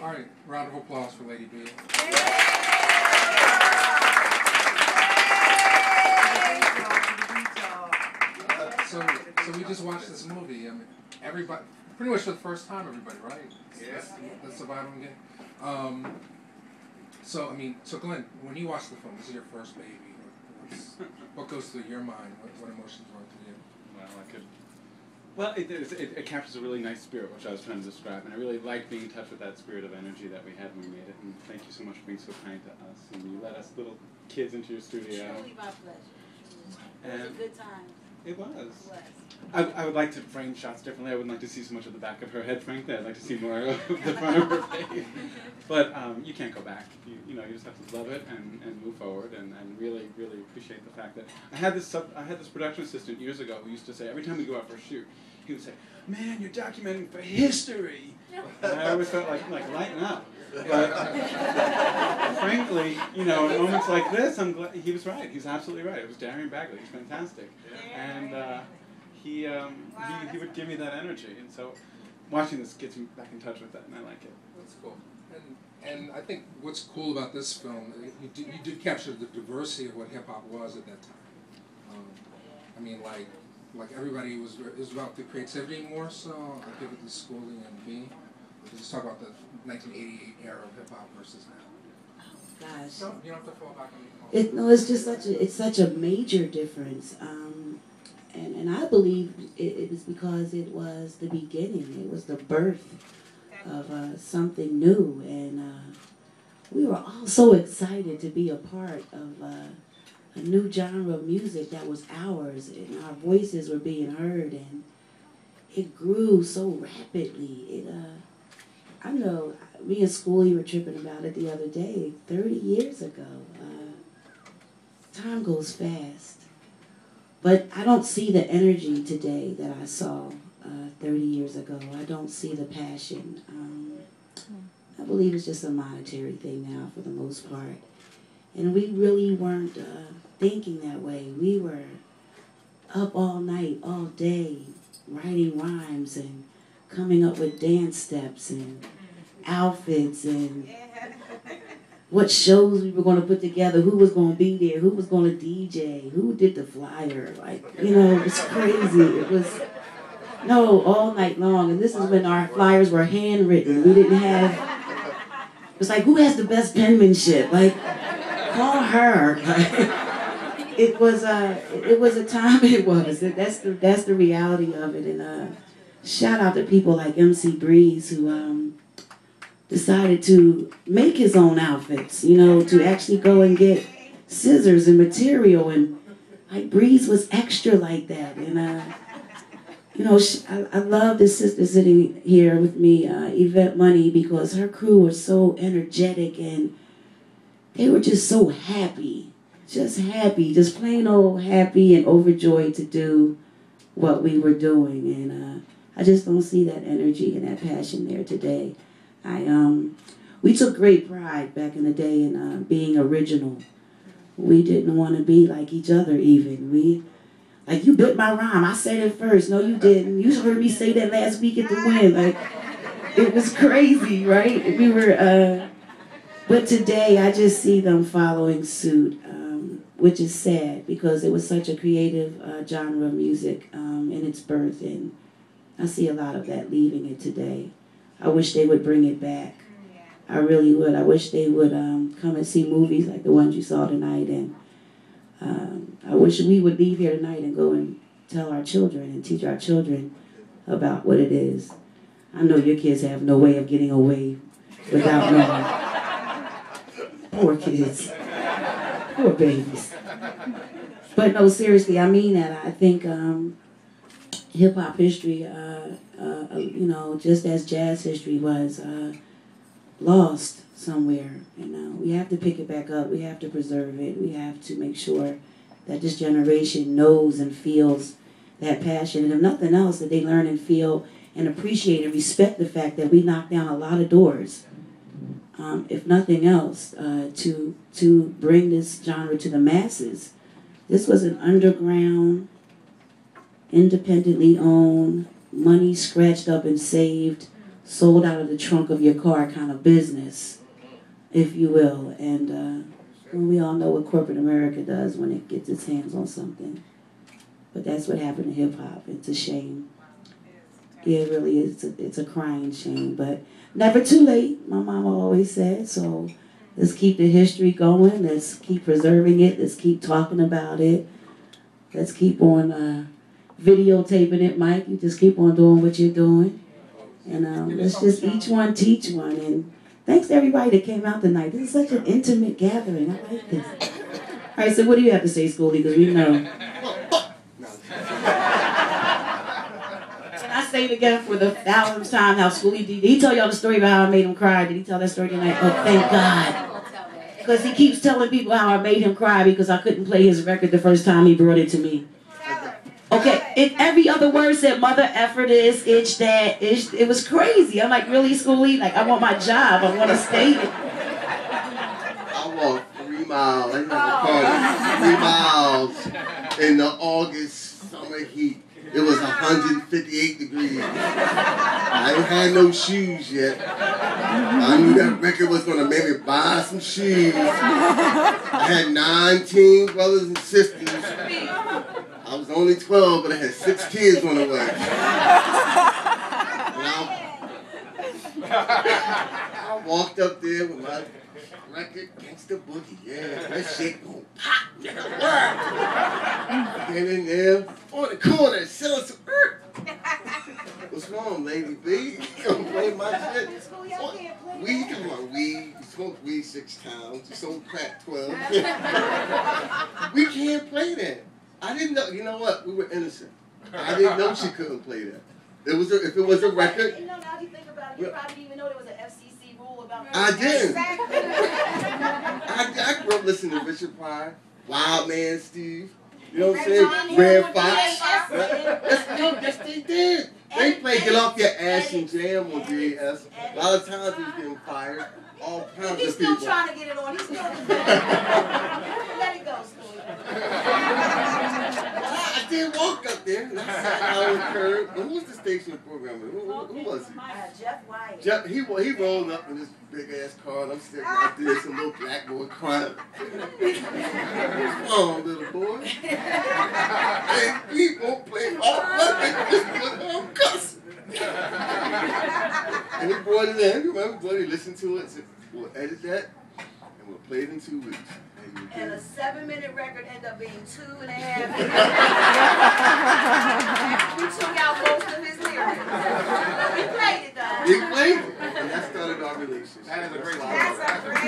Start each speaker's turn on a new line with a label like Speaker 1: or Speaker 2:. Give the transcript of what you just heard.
Speaker 1: All right, round of applause for Lady B. So we just watched this movie. I mean, everybody, pretty much for the first time, everybody, right? Yes. That's the vibe I'm getting. So I mean, so Glenn, when you watch the film, this is your first baby. What goes through your mind? What emotions run through you?
Speaker 2: Well, it captures a really nice spirit, which I was trying to describe, and I really like being in touch with that spirit of energy that we had when we made it. And thank you so much for being so kind to us, and you let us little kids into your studio.
Speaker 3: Truly my pleasure. It was a good time.
Speaker 2: It was. I would like to frame shots differently. I wouldn't like to see so much of the back of her head, frankly. I'd like to see more of the front of her face. But you can't go back. You know, you just have to love it and move forward and really, really appreciate the fact that I had this production assistant years ago who used to say, every time we go out for a shoot, he would say, "Man, you're documenting for history." And I always felt like lighten up. But frankly, you know, in moments like this, I'm glad he was right. He's absolutely right. It was Darian Bagley. He's fantastic, and he would give me that energy. And so, watching this gets me back in touch with that, and I like it.
Speaker 1: That's cool. And I think what's cool about this film, you did capture the diversity of what hip hop was at that time. I mean, like everybody was about the creativity more so. I give it to Schoolly+D. Just talk about the 1988 era of hip hop versus now.
Speaker 3: Oh gosh.
Speaker 1: So you don't have to fall back on the
Speaker 3: No, it's just such a major difference. And I believe it was because it was the beginning. It was the birth of something new, and we were all so excited to be a part of a new genre of music that was ours, and our voices were being heard, and it grew so rapidly. I know, me and Schoolly were tripping about it the other day, 30 years ago. Time goes fast. But I don't see the energy today that I saw 30 years ago. I don't see the passion. I believe it's just a monetary thing now for the most part. And we really weren't thinking that way. We were up all night, all day, writing rhymes and coming up with dance steps and outfits and what shows we were going to put together, who was going to be there, who was going to DJ, who did the flyer. Like, you know, it was crazy. It was, no, all night long. And this is when our flyers were handwritten. We didn't have, it was like, who has the best penmanship? Like, call her. It was a time, it was. That's the reality of it. And shout out to people like MC Breeze who decided to make his own outfits, you know, to actually go and get scissors and material, and like Breeze was extra like that. And you know, I love this sister sitting here with me, Yvette+Money, because her crew was so energetic and they were just so happy, just plain old happy and overjoyed to do what we were doing. And I just don't see that energy and that passion there today. We took great pride back in the day in being original. We didn't want to be like each other even. Like, you bit my rhyme, I said it first. No, you didn't. You heard me say that last week at the Win. Like, it was crazy, right? We were, but today I just see them following suit, which is sad because it was such a creative genre of music in its birth, and I see a lot of that leaving it today. I wish they would bring it back. I really would. I wish they would come and see movies like the ones you saw tonight. And I wish we would leave here tonight and go and tell our children and teach our children about what it is. I know your kids have no way of getting away without knowing. Poor kids. Poor babies. But no, seriously, I mean that. I think hip-hop history, you know, just as jazz history was lost somewhere. And we have to pick it back up. We have to preserve it. We have to make sure that this generation knows and feels that passion. And if nothing else, that they learn and feel and appreciate and respect the fact that we knocked down a lot of doors. If nothing else, to bring this genre to the masses. This was an underground, independently owned, money scratched up and saved sold out of the trunk of your car kind of business, if you will. And we all know what corporate America does when it gets its hands on something. But that's what happened to hip-hop. It's a shame. Yeah, it really is. It's a crying shame. But never too late, my mama always said. So let's keep the history going. Let's keep preserving it. Let's keep talking about it. Let's keep on videotaping it, Mike. You just keep on doing what you're doing. And let's just each one teach one. And thanks to everybody that came out tonight. This is such an intimate gathering. I like this. All right, so what do you have to say, Schoolly? Because we know. And I say it again for the 1000th time how Schoolly did he tell y'all the story about how I made him cry? Did he tell that story tonight? Oh, thank God. Because he keeps telling people how I made him cry because I couldn't play his record the first time he brought it to me. Okay, if every other word said mother, effer this, itch that, itch, it was crazy. I'm like, really, Schoolly? Like, I want my job. I want to stay.
Speaker 4: I walked 3 miles. I have a party. 3 miles in the August summer heat. It was 158 degrees. I ain't had no shoes yet. I knew that record was going to make me buy some shoes. I had 19 brothers and sisters. I was only 12, but I had 6 kids on the way. I walked up there with my record, Gangsta Boogie. Yeah, that shit gon' pop. Get in there, on the corner, selling some earth. What's wrong, Lady+B? You gonna play my shit? Weed, come on, weed. You smoke weed 6 times. You sold crack 12. We can't play that. I didn't know. You know what? We were innocent. I didn't know she couldn't play that. If it was a record.
Speaker 5: You know, now you think about it, you probably didn't even know there was an FCC rule about.
Speaker 4: I didn't. I grew up listening to Richard Pryor, Wild Man Steve. You know what I'm saying? Red Fox. Yes, they did. They played Get Off Your Ass and Jam on DAS. A lot of times he was getting fired. All kinds of people.
Speaker 5: He's still trying to get it on. He's still. Let it go, Schoolly.
Speaker 4: I did walk up there and I sat on the curb. Who was the station programmer? Who was he?
Speaker 5: Jeff Wyatt.
Speaker 4: Jeff, he rolled up in this big ass car and I'm sitting out there, some little black boy crying. What's wrong, little boy? Hey, we won't play off record just because I'm cussing. And he brought it in. You remember, buddy, listened to it. Said, we'll edit that and we'll play it in 2 weeks.
Speaker 5: And a 7-minute record ended up being 2.5. We took out most of his lyrics. We played it though.
Speaker 4: We played it. And that started our relationship.
Speaker 6: That is a great
Speaker 5: That's a great